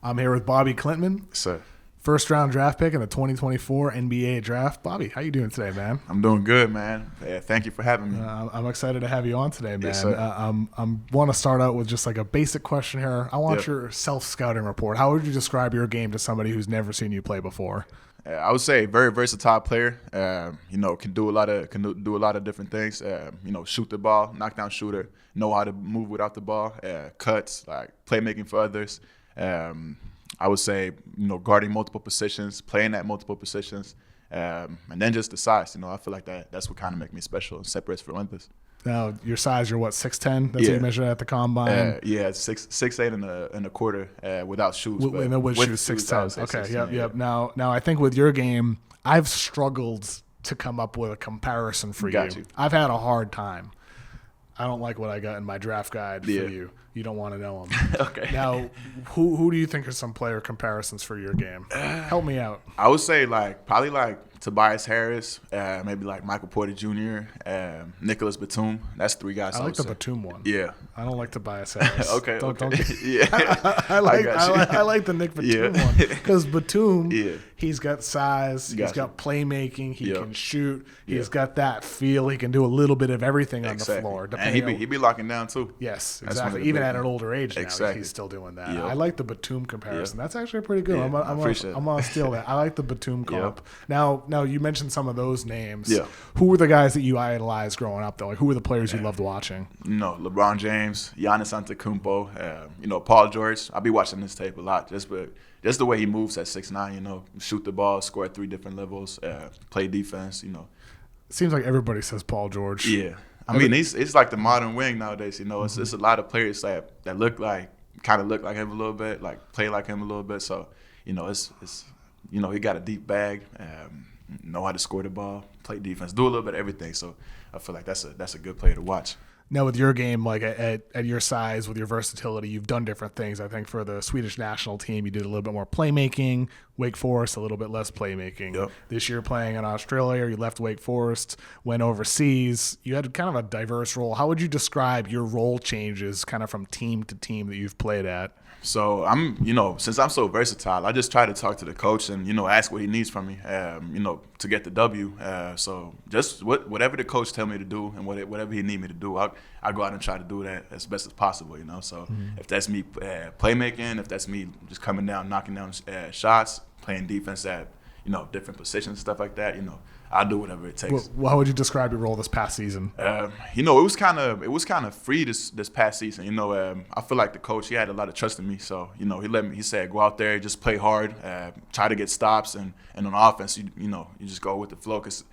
I'm here with Bobi Klintman, Sir. first round draft pick in the 2024 NBA draft. Bobby, how you doing today, man? I'm doing good, man. Yeah, thank you for having me. I'm excited to have you on today, man. Yes, sir. I want to start out with just like a basic question here. I want Yep. your self-scouting report. How would you describe your game to somebody who's never seen you play before? I would say very versatile player. Can do a lot of different things. Shoot the ball, knockdown shooter. Know how to move without the ball. Cuts, like playmaking for others. I would say guarding multiple positions, playing at multiple positions, and then just the size. I feel like that's what kind of makes me special and separates from others. Now, your size, you're what, 6'10"? That's Yeah. what you measured at the combine? Yeah, 6'8" and a quarter without shoes. With shoes, 6'10". Okay, yep. Now, I think with your game, I've struggled to come up with a comparison for Got you. I've had a hard time. I don't like what I got in my draft guide for Yeah. you. You don't want to know them. Okay. Now, who do you think are some player comparisons for your game? Help me out. I would say probably Tobias Harris, maybe like Michael Porter Jr., Nicholas Batum. That's three guys. I like would the say. Batum one. Yeah. I don't like Tobias Harris. Okay. Don't Yeah. I got you. like the Nick Batum Yeah. one because Batum, Yeah. he's got size, he's Gotcha. got playmaking, he Yep. can shoot, he's Yep. got that feel, he can do a little bit of everything on Exactly. the floor. And he be locking down too. Yes, That's one of exactly. the Even big at an ones. older age now, Exactly. he's still doing that. Yep. I like the Batum comparison. Yep. That's actually pretty good. Yeah, I appreciate it. I'm gonna steal that. I like the Batum comp. Now, you mentioned some of those names. Yeah. Who were the guys that you idolized growing up, though? Like, who were the players you loved watching? LeBron James, Giannis Antetokounmpo, Paul George. I'll be watching this tape a lot just the way he moves at 6'9", shoot the ball, score at 3 different levels, play defense, Seems like everybody says Paul George. Yeah. I mean, it's like the modern wing nowadays, It's a lot of players that look like him a little bit, like play like him a little bit. So, it's he got a deep bag, know how to score the ball, play defense, do a little bit of everything. So I feel like that's a good player to watch. Now, with your game, like at your size, with your versatility, you've done different things. I think for the Swedish national team, you did a little bit more playmaking. Wake Forest, a little bit less playmaking. Yep. This year, playing in Australia, you left Wake Forest, went overseas. You had kind of a diverse role. How would you describe your role changes kind of from team to team that you've played at? So since I'm so versatile, I just try to talk to the coach and ask what he needs from me, to get the W. So just whatever the coach tell me to do and whatever he need me to do, I go out and try to do that as best as possible. So if that's me playmaking, if that's me just coming down, knocking down shots, playing defense at different positions, stuff like that, I'll do whatever it takes. Well, how would you describe your role this past season? It was kind of free this past season. I feel like the coach, he had a lot of trust in me. So he said go out there, just play hard, try to get stops, and on offense you just go with the flow. Cause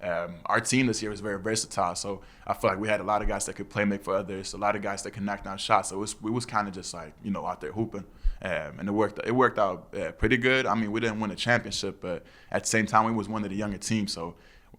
our team this year was very versatile. So I feel like we had a lot of guys that could play make for others, a lot of guys that could knock down shots. So we was kind of just like out there hooping. And it worked out pretty good. I mean, we didn't win a championship, but at the same time, we was one of the younger teams. So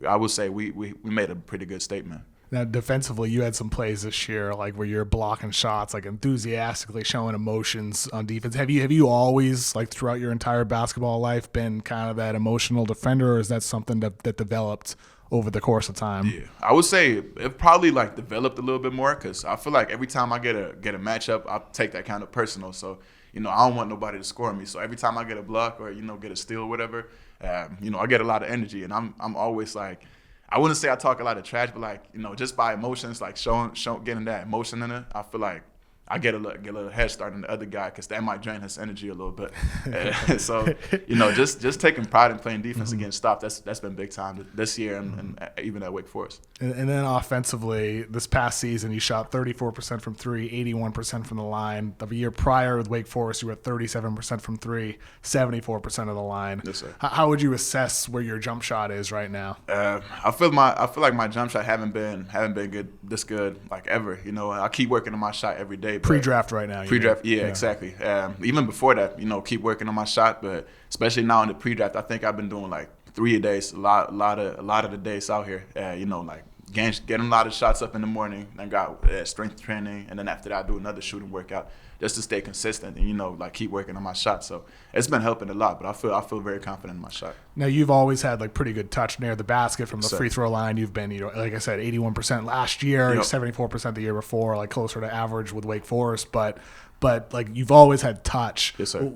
I would say we made a pretty good statement. Now, defensively, you had some plays this year, like where you're blocking shots, like enthusiastically showing emotions on defense. Have you always, like throughout your entire basketball life, been kind of that emotional defender, or is that something that developed over the course of time? Yeah, I would say it probably developed a little bit more because I feel like every time I get a matchup, I take that kind of personal. So I don't want nobody to score me. So every time I get a block or get a steal or whatever, I get a lot of energy, and I'm always like, I wouldn't say I talk a lot of trash, but just by emotions, like getting that emotion in it, I feel like I get a little head start on the other guy because that might drain his energy a little bit. So just taking pride in playing defense and getting stopped, that's been big time this year and even at Wake Forest. And then offensively, this past season, you shot 34% from three, 81% from the line. The year prior with Wake Forest, you were at 37% from three, 74% of the line. Yes, sir. How would you assess where your jump shot is right now? I feel like my jump shot haven't been this good like ever. I keep working on my shot every day. Pre-draft right now. Pre-draft, yeah, exactly. Even before that, keep working on my shot, but especially now in the pre-draft, I think I've been doing like 3 a day, a lot of the days out here. Getting a lot of shots up in the morning, then got strength training, and then after that, I do another shooting workout just to stay consistent and keep working on my shot. So it's been helping a lot, but I feel very confident in my shot. Now you've always had pretty good touch near the basket from the Sir. free throw line. You've been like I said, 81% last year, Yep. 74% the year before, closer to average with Wake Forest. But but like you've always had touch. Yes, sir.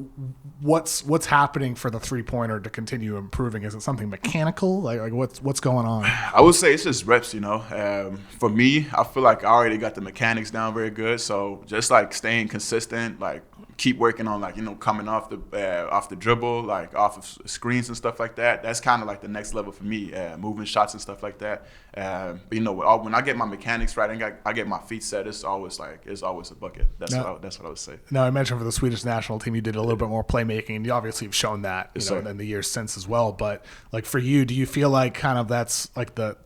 What's happening for the 3-pointer to continue improving? Is it something mechanical? Like what's going on? I would say it's just reps, For me, I feel like I already got the mechanics down very good. So just like staying consistent, like keep working on like, coming off the dribble, like off of screens and stuff like that. That's kind of like the next level for me, moving shots and stuff like that. But when I get my mechanics right and I get my feet set, it's always a bucket. That's what I would say. Now I mentioned for the Swedish national team, you did a little bit more playmaking, and you obviously have shown that, in the years since as well. But like for you, do you feel like kind of that's like a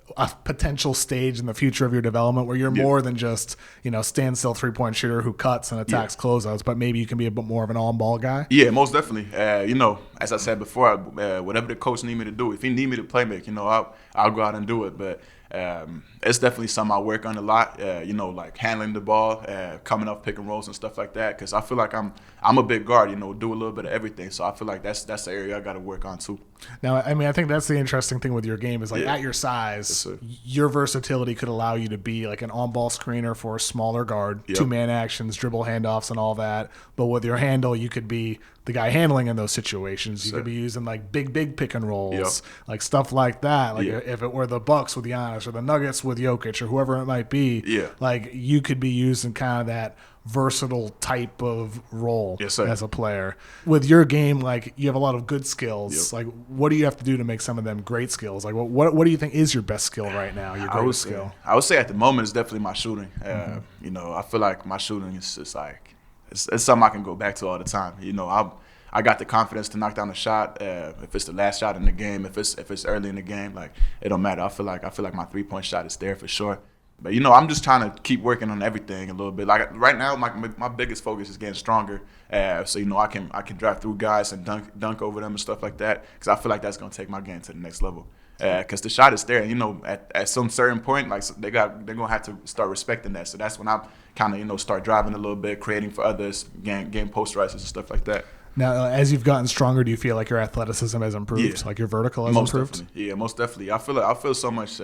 potential stage in the future of your development where you're more than just, standstill 3-point shooter who cuts and attacks closeouts, but maybe you can be a bit more of an on-ball guy? Yeah, most definitely. As I said before, whatever the coach need me to do, if he need me to play make, I'll go out and do it. But it's definitely something I work on a lot. Like handling the ball, coming off pick and rolls and stuff like that. Because I feel like I'm a big guard. Do a little bit of everything. So I feel like that's the area I got to work on too. Now, I mean, I think that's the interesting thing with your game is like at your size, your versatility could allow you to be like an on-ball screener for a smaller guard, 2-man actions, dribble handoffs, and all that. But with your handle, you could be the guy handling in those situations. You could be using like big pick and rolls, like stuff like that. Like if it were the Bucks with Giannis or the Nuggets with Jokic or whoever it might be, like you could be using kind of that versatile type of role as a player. With your game, like you have a lot of good skills. Like what do you have to do to make some of them great skills? Like what do you think is your best skill right now, your greatest skill? I would say at the moment it's definitely my shooting. I feel like my shooting is just like it's something I can go back to all the time. I got the confidence to knock down a shot. If it's the last shot in the game, if it's early in the game, like it don't matter. I feel like my 3-point shot is there for sure. But I'm just trying to keep working on everything a little bit. Like right now, my biggest focus is getting stronger. So I can drive through guys and dunk over them and stuff like that. Because I feel like that's gonna take my game to the next level. Because the shot is there. At some certain point, like they're gonna have to start respecting that. So that's when I kind of start driving a little bit, creating for others, getting posterizers and stuff like that. Now, as you've gotten stronger, do you feel like your athleticism has improved? Like your vertical has improved? Definitely. Yeah, most definitely. I feel so much.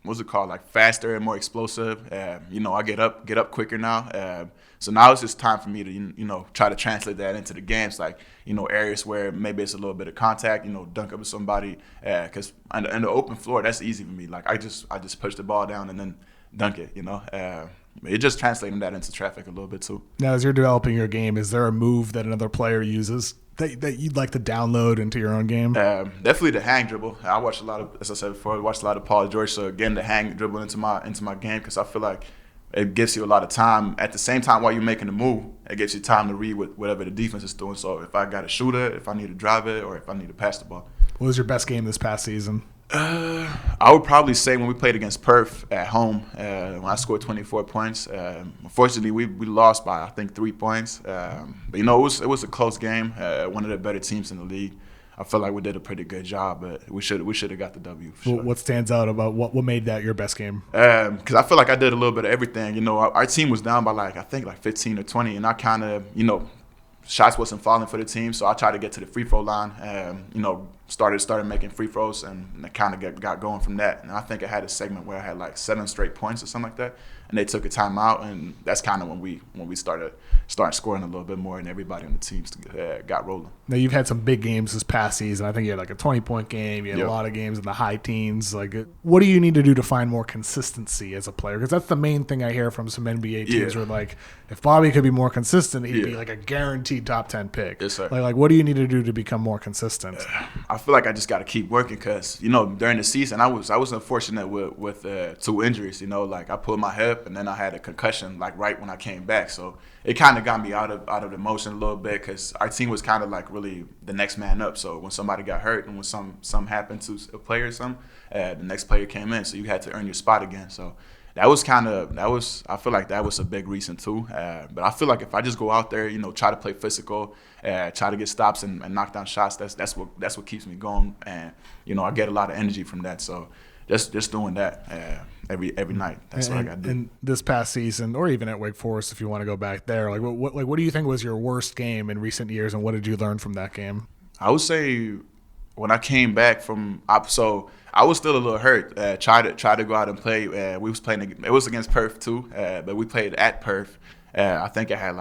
What's it called? Like faster and more explosive. I get up quicker now. So now it's just time for me to try to translate that into the games. Like areas where maybe it's a little bit of contact. Dunk up with somebody. Because on the open floor, that's easy for me. Like I just push the ball down and then dunk it. It just translating that into traffic a little bit too. Now, as you're developing your game, is there a move that another player uses that you'd like to download into your own game? Definitely the hang dribble. I watch a lot of, as I said before, a lot of Paul George. So again, the hang dribble into my game because I feel like it gives you a lot of time. At the same time, while you're making the move, it gives you time to read whatever the defense is doing. So if I got to shoot it, if I need to drive it, or if I need to pass the ball. What was your best game this past season? I would probably say when we played against Perth at home, when I scored 24 points. Unfortunately, we lost by I think 3 points. But it was a close game. One of the better teams in the league. I feel like we did a pretty good job, but we should have got the W. For sure. What stands out about what made that your best game? Because I feel like I did a little bit of everything. Our team was down by I think 15 or 20, and I kind of shots wasn't falling for the team, so I tried to get to the free throw line. Started making free throws, and I kind of got going from that. And I think I had a segment where I had 7 straight points or something like that, and they took a timeout, and that's kind of when we started scoring a little bit more, and everybody on the teams got rolling. Now you've had some big games this past season. I think you had a 20-point game. You had a lot of games in the high teens. What do you need to do to find more consistency as a player? Because that's the main thing I hear from some NBA teams. Where if Bobby could be more consistent, he'd be a guaranteed top 10 pick. Yes, sir. What do you need to do to become more consistent? I feel like I just got to keep working because during the season I was unfortunate with 2 injuries. I pulled my hip and then I had a concussion right when I came back. So it kind of got me out of the motion a little bit because our team was kind of really the next man up. So when somebody got hurt and when something happened to a player or something, the next player came in. So you had to earn your spot again. So I feel like that was a big reason too. But I feel like if I just go out there, try to play physical, try to get stops and knock down shots, that's what keeps me going. And I get a lot of energy from that. So just doing that every night. That's what I got to do. And this past season, or even at Wake Forest, if you want to go back there, what do you think was your worst game in recent years, and what did you learn from that game? I would say when I came back from so I was still a little hurt. Tried to go out and play. We was playing. It was against Perth too, but we played at Perth. I think I had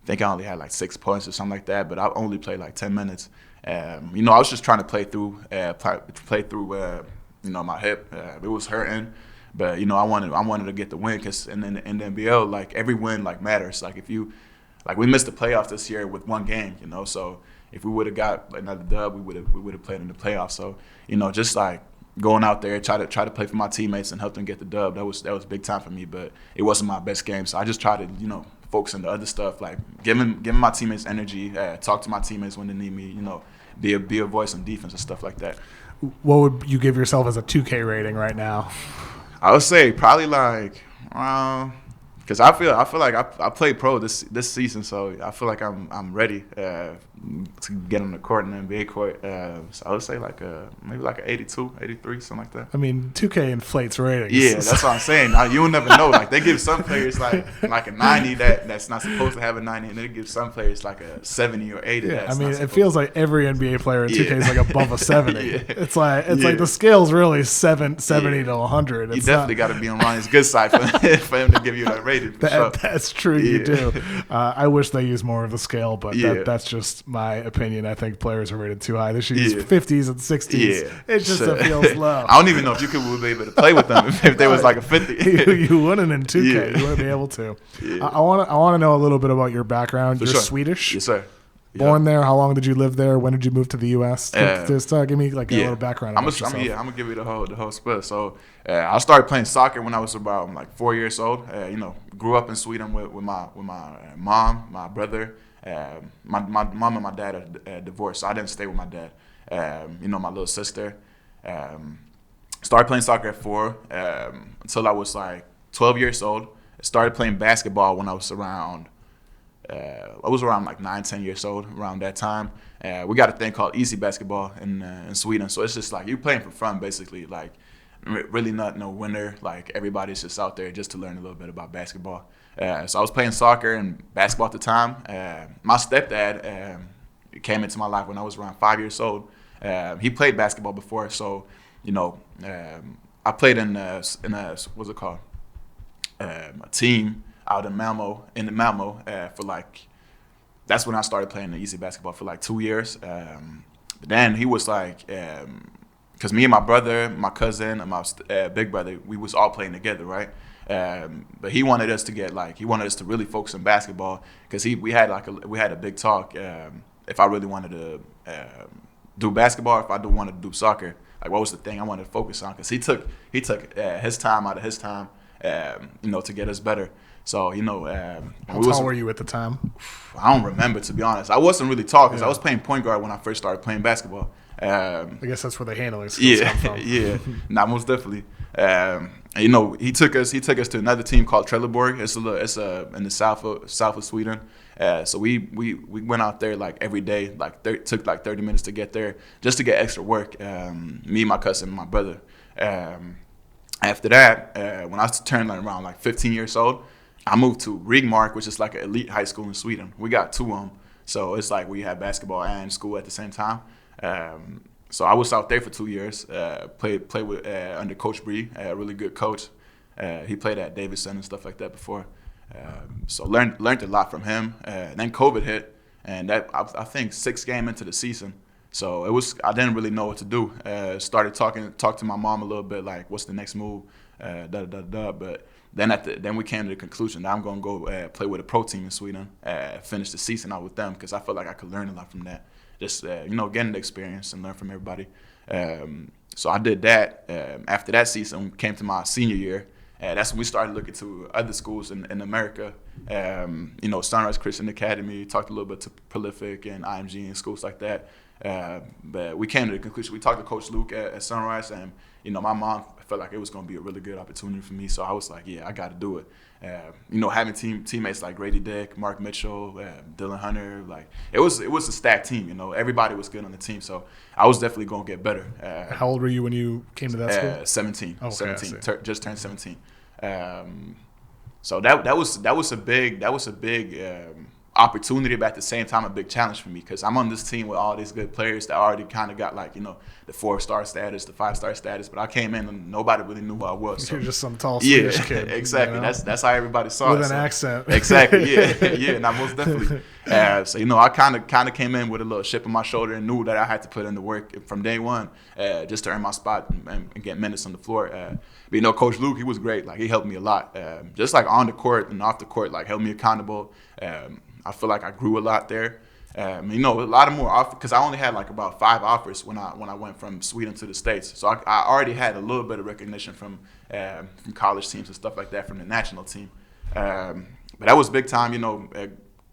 think I only had like 6 points or something like that, but I only played like 10 minutes. You know, I was just trying to play through, you know, my hip. It was hurting, but you know, I wanted to get the win, because in the NBL, like every win like matters. Like if you, like we missed the playoffs this year with one game, you know, so if we would have got another dub, we would have played in the playoffs. So you know, just like going out there, try to play for my teammates and help them get the dub. That was big time for me, but it wasn't my best game. So I just tried to, you know, focus on the other stuff, like giving my teammates energy, talk to my teammates when they need me, you know, be a voice on defense and stuff like that. What would you give yourself as a 2K rating right now? I would say probably like because I feel like I played pro this season, so I feel like I'm ready to get on the court in the NBA court. So I would say like maybe like an 82, 83, something like that. I mean, 2K inflates ratings. Yeah, that's what I'm saying. You'll never know. Like they give some players like a 90 that's not supposed to have a 90, and they give some players like a 70 or 80. Yeah, I mean, it feels like every NBA player in 2K is like above a 70. Yeah. It's like the scale's really 70 to 100. You definitely got to be on Ronnie's good side for him to give you that rating. Sure. That's true. You do. I wish they use more of the scale, but Yeah. that's just my opinion. I think players are rated too high. They should use 50s and 60s. Yeah. It just feels low. I don't even know if you would be able to play with them if there was like a 50. You wouldn't in 2K. Yeah. You wouldn't be able to. Yeah. I want to know a little bit about your background. You're sure. Swedish. Yes, sir. Born there. How long did you live there? When did you move to the U.S.? Just give me like a little background. I'm gonna give you the whole split. So I started playing soccer when I was about like 4 years old. You know, grew up in Sweden with my mom, my brother. My mom and my dad are divorced, so I didn't stay with my dad. You know, my little sister. Started playing soccer at 4 until I was like 12 years old. I started playing basketball when I was around like 9, 10 years old, around that time. We got a thing called easy basketball in Sweden. So it's just like you're playing for fun, basically. Like really not no winner. Like everybody's just out there just to learn a little bit about basketball. So I was playing soccer and basketball at the time. My stepdad came into my life when I was around 5 years old. He played basketball before, so you know I played in what's it called, a team out in Malmo, for like, that's when I started playing the easy basketball for like 2 years. But then he was like, because me and my brother, my cousin, and my big brother, we was all playing together, right? But he wanted us to really focus on basketball, because we had a big talk. If I really wanted to do basketball, if I do want to do soccer, like what was the thing I wanted to focus on? Because he took his time out of his time, you know, to get us better. So, you know, how tall were you at the time? I don't remember, to be honest. I wasn't really tall because I was playing point guard when I first started playing basketball. I guess that's where the handling skills come from. Yeah, most definitely. You know, he took us to another team called Trelleborg. It's in the south of Sweden. So we went out there like every day. Like took like 30 minutes to get there just to get extra work. Me, my cousin, and my brother. After that, when I turned around like 15 years old, I moved to Rigmark, which is like an elite high school in Sweden. We got 2 of them, so it's like we had basketball and school at the same time. So I was out there for 2 years. Played with under Coach Bree, a really good coach. He played at Davidson and stuff like that before. So learned a lot from him. Then COVID hit, and that I think 6th game into the season. So I didn't really know what to do. Started talk to my mom a little bit, like what's the next move, But then we came to the conclusion that I'm gonna go play with a pro team in Sweden, finish the season out with them, because I felt like I could learn a lot from that. Just you know, getting the experience and learn from everybody. So I did that. After that season, came to my senior year. That's when we started looking to other schools in America. You know, Sunrise Christian Academy. Talked a little bit to Prolific and IMG and schools like that. But we came to the conclusion. We talked to Coach Luke at Sunrise, and you know, my mom felt like it was going to be a really good opportunity for me. So I was like, yeah, I got to do it. You know, having teammates like Grady Dick, Mark Mitchell, Dylan Hunter, like it was a stacked team. You know, everybody was good on the team. So I was definitely going to get better. How old were you when you came to that school? 17. Okay, 17. Just turned 17. So that was a big opportunity, but at the same time a big challenge for me because I'm on this team with all these good players that already kind of got like, you know, the 4-star status, the 5-star status, but I came in and nobody really knew who I was. So. You're just some tall Swedish kid. Exactly. You know? That's how everybody saw it. With an accent. Exactly. Yeah, not most definitely. So, you know, I kind of came in with a little chip on my shoulder and knew that I had to put in the work from day one just to earn my spot and get minutes on the floor. But, you know, Coach Luke, he was great. Like, he helped me a lot. Just like on the court and off the court, like, held me accountable. I feel like I grew a lot there. You know, a lot of more offers because I only had like about 5 offers when I went from Sweden to the States. So I already had a little bit of recognition from college teams and stuff like that from the national team. But that was big time. You know,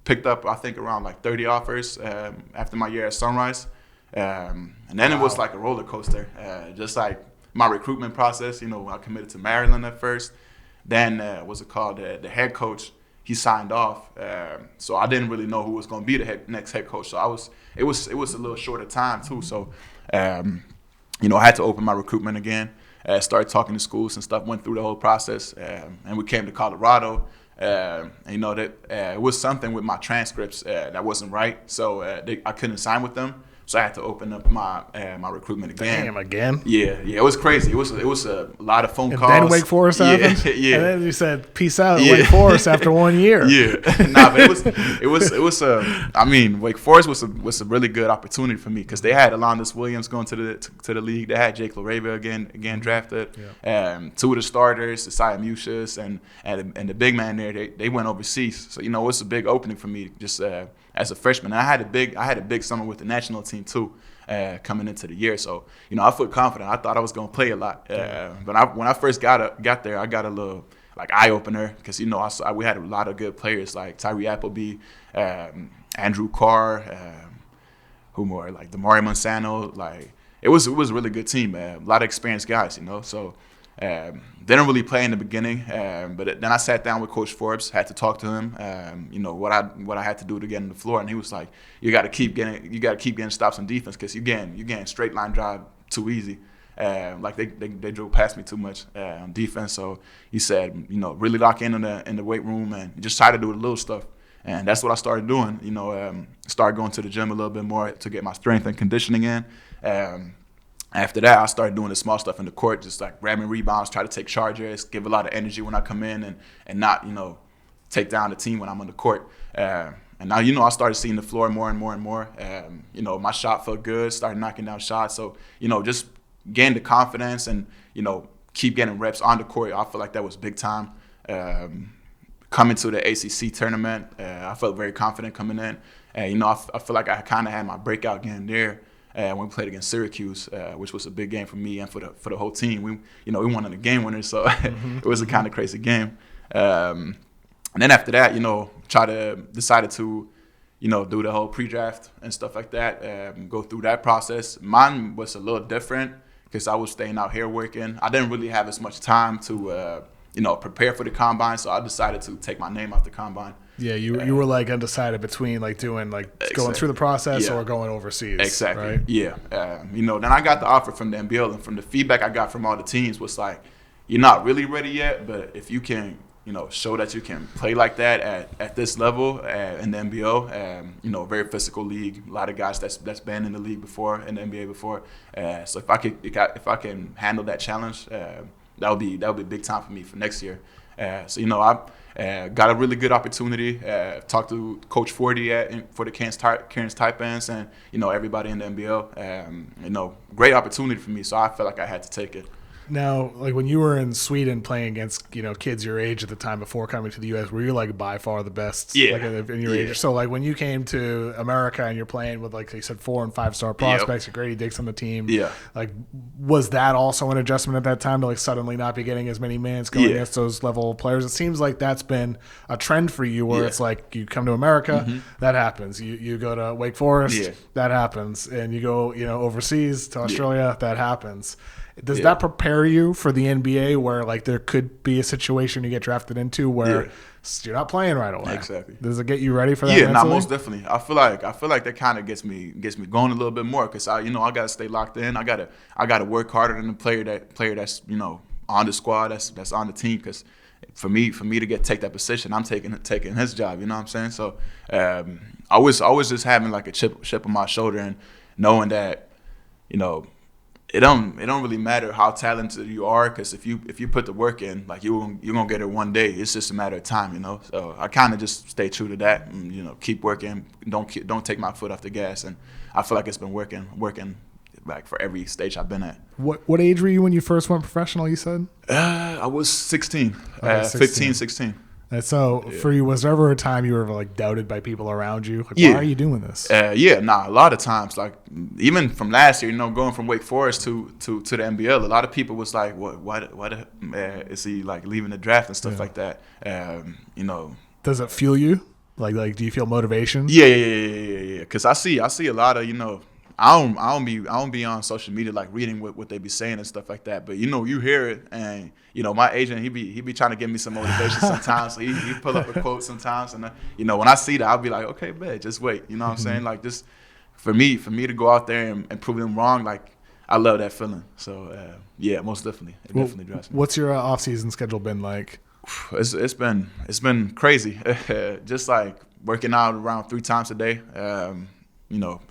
picked up I think around like 30 offers after my year at Sunrise, and then It was like a roller coaster. Just like my recruitment process. You know, I committed to Maryland at first. Then what's it called? The head coach. He signed off, so I didn't really know who was going to be the next head coach. So it was a little shorter time too. So, you know, I had to open my recruitment again. Started talking to schools and stuff. Went through the whole process, and we came to Colorado. And, you know that it was something with my transcripts that wasn't right, so I couldn't sign with them. So I had to open up my recruitment again. Damn, again? Yeah, it was crazy. It was a lot of phone calls. Then Wake Forest happened. Yeah. And then you said peace out at Wake Forest after 1 year. Yeah, but it was I mean, Wake Forest was a really good opportunity for me because they had Alondas Williams going to the league. They had Jake LaRavia again drafted. Yeah. 2 of the starters, Isaiah Mucius and the big man there, they went overseas. So you know, it's a big opening for me just. As a freshman, and I had a big summer with the national team too, coming into the year. So you know, I felt confident. I thought I was gonna play a lot. But when I first got there, I got a little like eye opener because you know we had a lot of good players like Tyree Appleby, Andrew Carr, who more like Damari Monsanto. Like it was a really good team, man. A lot of experienced guys, you know. So. Didn't really play in the beginning, but then I sat down with Coach Forbes, had to talk to him, you know, what I had to do to get on the floor, and he was like, you got to keep getting stops on defense because you getting straight line drive too easy. Like they drove past me too much on defense. So he said, you know, really lock in the weight room and just try to do the little stuff. And that's what I started doing. You know, started going to the gym a little bit more to get my strength and conditioning in. After that, I started doing the small stuff in the court, just like grabbing rebounds, try to take charges, give a lot of energy when I come in, and not, you know, take down the team when I'm on the court. And now, you know, I started seeing the floor more and more and more. You know, my shot felt good, started knocking down shots. So, you know, just gain the confidence and, you know, keep getting reps on the court. I feel like that was big time. Coming to the ACC tournament, I felt very confident coming in. You know, I feel like I kind of had my breakout game there. When we played against Syracuse, which was a big game for me and for the whole team. We won on the game winner, so it was a kind of crazy game. And then after that, you know, decided to, you know, do the whole pre-draft and stuff like that. Go through that process. Mine was a little different because I was staying out here working. I didn't really have as much time to, you know, prepare for the combine, so I decided to take my name off the combine. Yeah, you were like undecided between like doing like going through the process or going overseas. Exactly. Right? Yeah. You know, then I got the offer from the NBL, and from the feedback I got from all the teams was like, you're not really ready yet, but if you can, you know, show that you can play like that at this level in the NBL, you know, very physical league, a lot of guys that's been in the league before, in the NBA before. So if I can handle that challenge, that would be big time for me for next year. So you know, I got a really good opportunity. Talked to Coach Forty for the Cairns Taipans and, you know, everybody in the NBL. You know, great opportunity for me, so I felt like I had to take it. Now, like when you were in Sweden playing against, you know, kids your age at the time before coming to the U.S., were you like by far the best? Yeah. Like in your age? So like when you came to America and you're playing with, like you said, 4- and 5-star prospects, Grady Dick's on the team. Yeah. Like, was that also an adjustment at that time to like suddenly not be getting as many minutes going against those level of players? It seems like that's been a trend for you where it's like you come to America, that happens. You go to Wake Forest, that happens. And you go, you know, overseas to Australia, that happens. Does that prepare you for the NBA where like there could be a situation you get drafted into where you're not playing right away? Exactly. Does it get you ready for that? Yeah, mentally? most definitely. I feel like that kind of gets me going a little bit more because I gotta stay locked in. I gotta work harder than the player that's, you know, on the squad, that's on the team because for me to take that position, I'm taking his job. You know what I'm saying? So I was just having like a chip on my shoulder and knowing that, you know, it don't really matter how talented you are, because if you put the work in, like you're gonna get it one day. It's just a matter of time, you know. So I kind of just stay true to that, and, you know, keep working. Don't take my foot off the gas, and I feel like it's been working like for every stage I've been at. What age were you when you first went professional? You said I was 16, Okay, 15, 16. And so for you, was there ever a time you were like doubted by people around you? Like, Yeah. why are you doing this? A lot of times, like even from last year, you know, going from Wake Forest to the NBL, a lot of people was like, why is he like leaving the draft and stuff like that? You know, does it fuel you? Like, do you feel motivation? Yeah. Because I see a lot of, you know, I don't be on social media like reading what they be saying and stuff like that. But you know, you hear it, and you know, my agent he be trying to give me some motivation sometimes. So he pull up a quote sometimes, and you know, when I see that, I'll be like, okay, man, just wait. You know what I'm saying? Like, just for me to go out there and prove them wrong, like I love that feeling. So yeah, most definitely, it definitely drives me. What's your off season schedule been like? It's been crazy. Just like working out around 3 times a day. You know,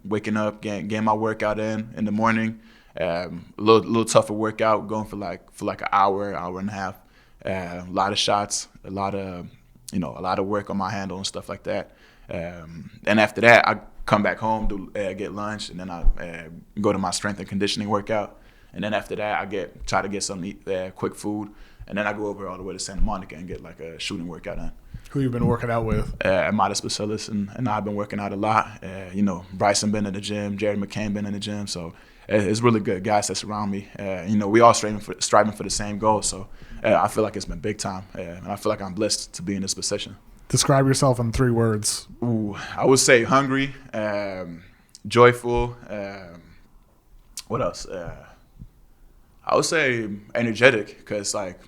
waking up, getting my workout in the morning. A little tougher workout, going for like an hour and a half. A lot of shots, a lot of work on my handle and stuff like that. And after that, I come back home, get lunch, and then I go to my strength and conditioning workout. And then after that, I try to get something to eat, quick food, and then I go over all the way to Santa Monica and get like a shooting workout in. Who you been working out with? Modest Bacillus, and I've been working out a lot. You know, Bryson been in the gym, Jared McCain been in the gym, so it's really good guys that surround me. You know, we all striving for the same goal, so I feel like it's been big time, and I feel like I'm blessed to be in this position. Describe yourself in 3 words. Ooh, I would say hungry, joyful. What else? I would say energetic, because like,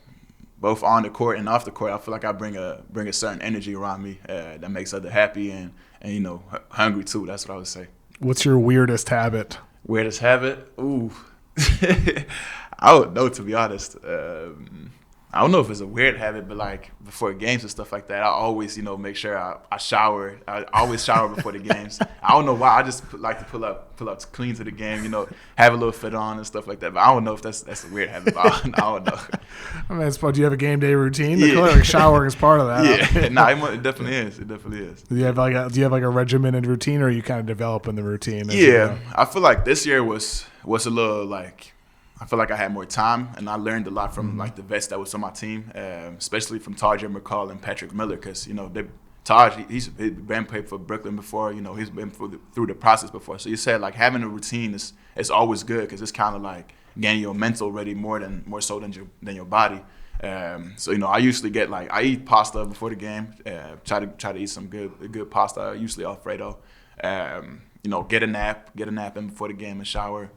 both on the court and off the court, I feel like I bring a certain energy around me that makes others happy, and you know, hungry too. That's what I would say. What's your weirdest habit? Weirdest habit? Ooh, I don't know, to be honest. I don't know if it's a weird habit, but like before games and stuff like that, I always, you know, make sure I shower. I always shower before the games. I don't know why. I just like to pull up clean to the game, you know, have a little fit on and stuff like that. But I don't know if that's a weird habit. But I don't know. I mean, do you have a game day routine? Yeah. Clearly, showering is part of that. Yeah, it definitely is. It definitely is. Do you have like a regimented routine, or are you kind of developing the routine? Yeah, I feel like this year was a little like, I feel like I had more time, and I learned a lot from like the vets that was on my team, especially from Taj McCall and Patrick Miller, because you know Taj he's been played for Brooklyn before, you know, he's been through the process before. So you said like having a routine is always good, because it's kind of like getting your mental ready more so than your body. So you know, I usually get like, I eat pasta before the game, try to eat some good pasta, usually Alfredo. You know, get a nap in before the game and shower.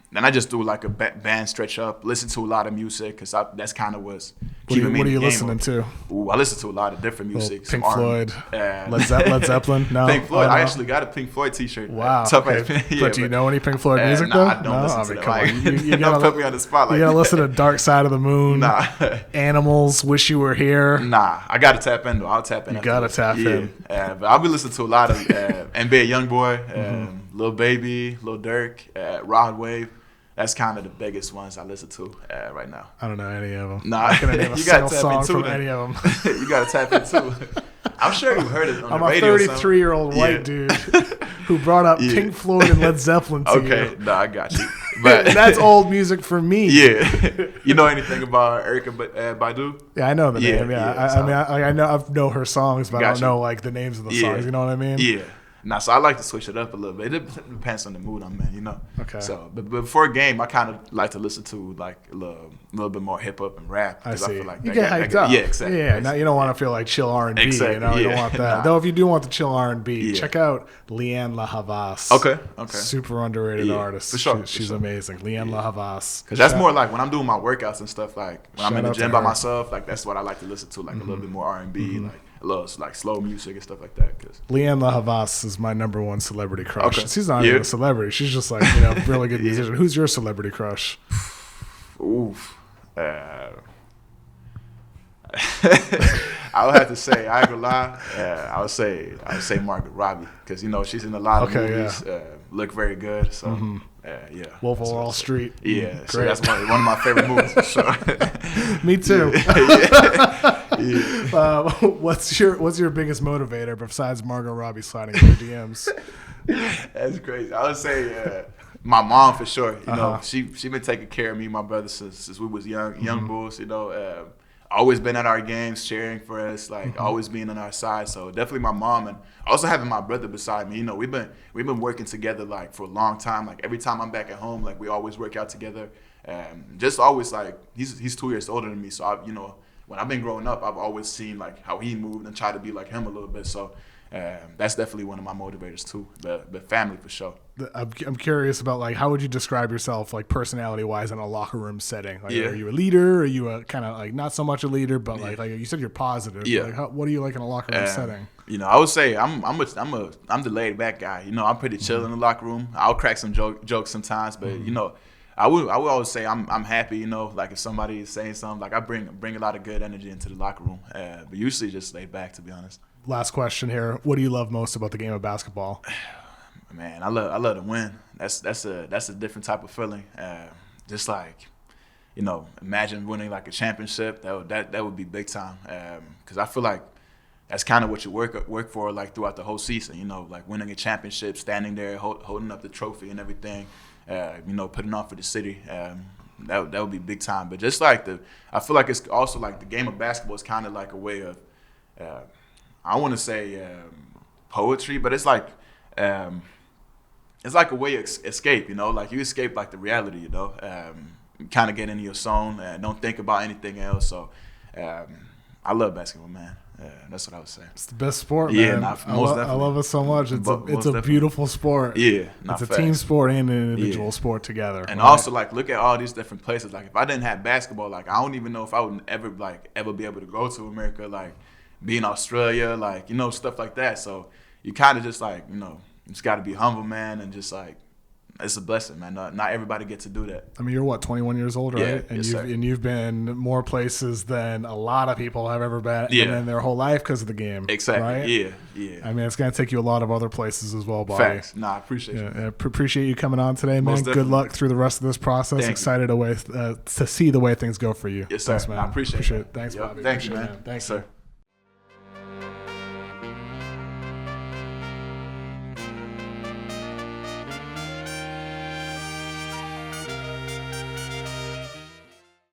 Then I just do like a band stretch up, listen to a lot of music, because that's kind of what's keeping me in the game. What are you listening to? Ooh, I listen to a lot of different music. Pink Floyd, Led Zeppelin? No? Pink Floyd. I actually got a Pink Floyd t-shirt. Wow. Okay. But do you know any Pink Floyd music, though? I don't listen to that. Come on. You gotta put me on the spot. You got to listen to Dark Side of the Moon, Animals, Wish You Were Here. Nah, I got to tap in, though. I'll tap in. You got to tap in. But I'll be listening to a lot of NBA Youngboy, Lil Baby, Lil Durk, Rod Wave. That's kind of the biggest ones I listen to right now. I don't know any of them. Nah, I couldn't name a single song from any of them. You got to tap in too. I'm sure you heard it on the radio. I'm a 33-year-old white dude who brought up Pink Floyd and Led Zeppelin to you. Okay, no, I got you. But that's old music for me. Yeah. You know anything about Erykah Badu? Yeah, I know the name. Yeah. I know her songs, but I don't know like the names of the songs. You know what I mean? Yeah. Nah, so I like to switch it up a little bit. It depends on the mood I'm in, you know. Okay. So, but before a game, I kind of like to listen to like a little bit more hip hop and rap. I see. I feel like you get hyped up. Yeah, exactly. Yeah, now you don't want to feel like chill R&B. Exactly. You know, you don't want that. Nah. Though if you do want the chill R&B, check out Leanne La Havas. Okay. Super underrated artist. For sure. She's amazing. Leanne La Havas. Because that's more like when I'm doing my workouts and stuff. Like when I'm in the gym by her. myself, like that's what I like to listen to. Like a little bit more R&B, like a little like slow music and stuff like that. Cause Leanne La Havas is my number one celebrity crush. Okay. She's not even a celebrity. She's just like, you know, really good musician. Who's your celebrity crush? Oof. I would have to say, I ain't gonna lie. I would say Margaret Robbie, because she's in a lot of movies. Yeah. Look very good. So yeah. Wolf of Wall Street. Yeah, Great. so that's one of my favorite movies for sure. Me too. Yeah. What's your biggest motivator besides Margot Robbie sliding in your DMs? That's crazy. I would say my mom for sure. She been taking care of me and my brother since we was young bulls. Always been at our games, cheering for us, like always being on our side. So definitely my mom, and also having my brother beside me. We've been working together like for a long time. Like every time I'm back at home, like we always work out together. Just always like he's 2 years older than me, so when I've been growing up, I've always seen like how he moved and tried to be like him a little bit. So that's definitely one of my motivators too. The family for sure. I'm curious about like how would you describe yourself like personality wise in a locker room setting? Like, Yeah. Are you a leader? Are you a kind of like not so much a leader, but like you said you're positive. Yeah. Like what do you like in a locker room setting? I would say I'm the laid back guy. I'm pretty chill in the locker room. I'll crack some jokes sometimes, but I would always say I'm happy. Like if somebody is saying something, like I bring a lot of good energy into the locker room. But usually just laid back, to be honest. Last question here. What do you love most about the game of basketball? Man, I love to win. That's a different type of feeling. Just like, imagine winning like a championship. That would be big time. Because I feel like that's kind of what you work for like throughout the whole season. Like winning a championship, standing there, holding up the trophy and everything. Putting on for the city. That would be big time. But just like I feel like it's also like the game of basketball is kind of like a way of, I want to say poetry, but it's like a way of escape. Like you escape like the reality. Kind of get into your zone and don't think about anything else. So I love basketball, man. That's what I would say. It's the best sport, yeah, man. I love it so much. It's a beautiful sport. Yeah, it's a team sport and an individual sport together. And also, like, look at all these different places. Like, if I didn't have basketball, like, I don't even know if I would ever be able to go to America, like, be in Australia, like, stuff like that. So you kind of just like, you just got to be humble, man, and just like, it's a blessing, man. Not everybody gets to do that. I mean, you're what, 21 years old, right? Yeah, And you've been more places than a lot of people have ever been in their whole life because of the game. Exactly. Right? Yeah. I mean, it's going to take you a lot of other places as well, Bobi. Facts. I appreciate you. I appreciate you coming on today, man. Most Good definitely. luck through the rest of this process. Thank Excited to see the way things go for you. Yes, sir. Thanks, man. I appreciate it. Thanks, Yep. Bobi. Thank you, Appreciate man. it, Thanks, sir.